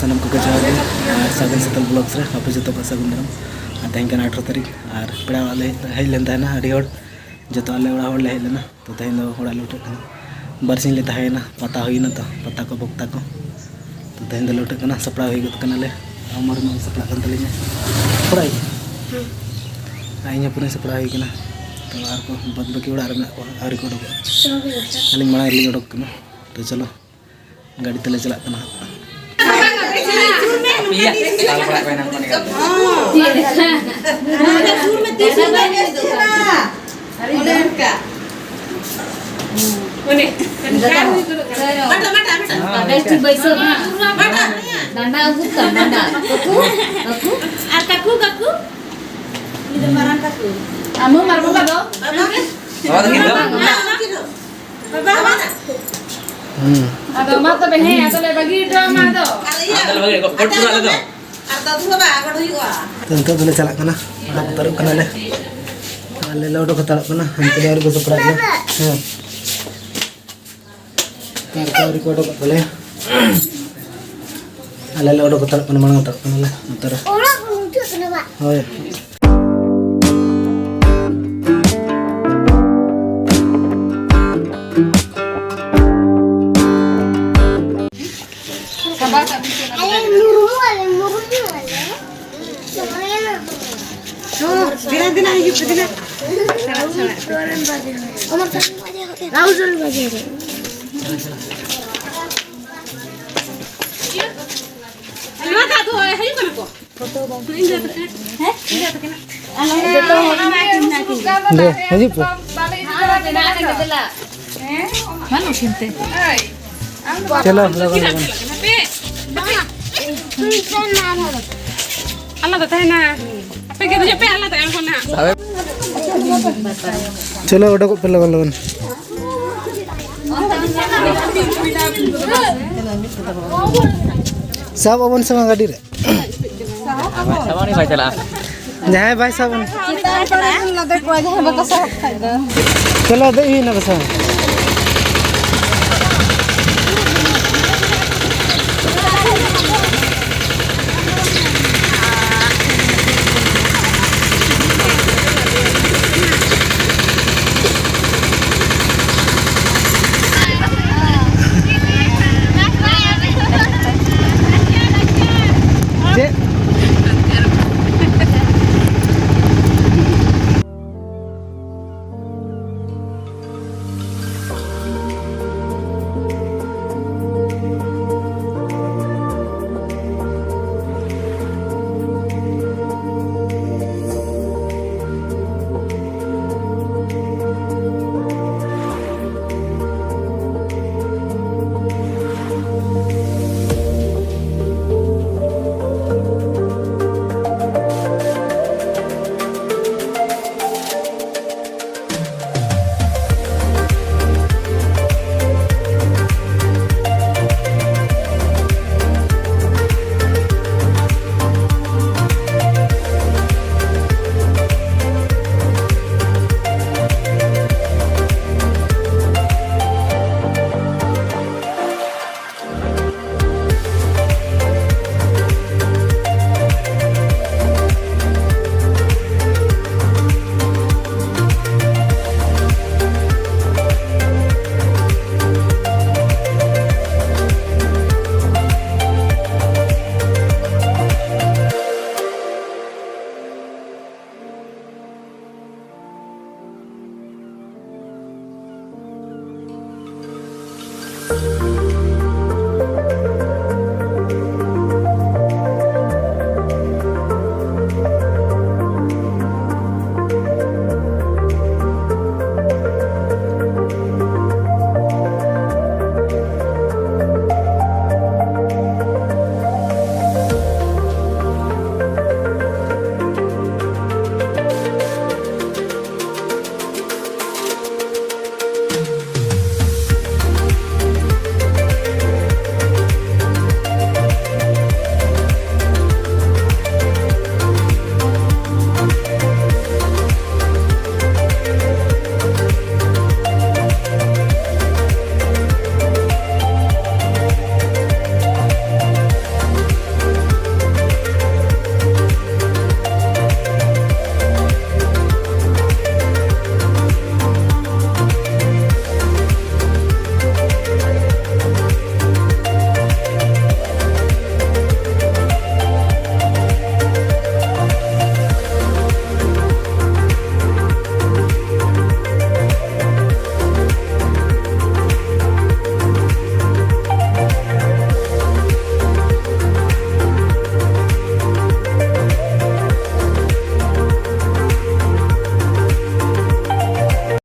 सानम को जोहार गे सागन सितल ब्लॉग्स रे आपे जो को सागन दाराम तेहें 18 तारीख और पेड़ा हेज लेन तहना अड़ी हड़ जो आले ओड़ा हड़ ले हेज लेना तो तेहें दो ओड़ा लौटे बारसिंग ले तहना पता हुईना तो पता को भक्ता को तो तेहें दो लौटे सपड़ा हुई ले अमर में सपड़ा कन तलिना सपड़ा आई पूरा सपड़ा हुई तो आर को बद बाकी ओड़ा में आरी को उडोक अली मांग रे उडोक तो चलो गाड़ी तले चला iya kalau pula kau nak kau Ada mata behe, ada le bagi drama do. Ada le bagi kok pura le do. Ada tu ba, ada juga. tentu boleh celak kena udah taruh kena le le udah taruh kena hantu dari gua seprat ya taruh dari gua boleh le udah taruh kena mana taruh kena le taruh orang lucu kenapa oh ya चलो Allah tak na. Apa kita je pe Allah tak elok na. चलो उड़ा को पहले वाला सब अपन sama गाड़ी रे Sama ni baca lah. जहाँ भाई सब Kita ada lade ko jah baka sa. चलो दे ही ना बस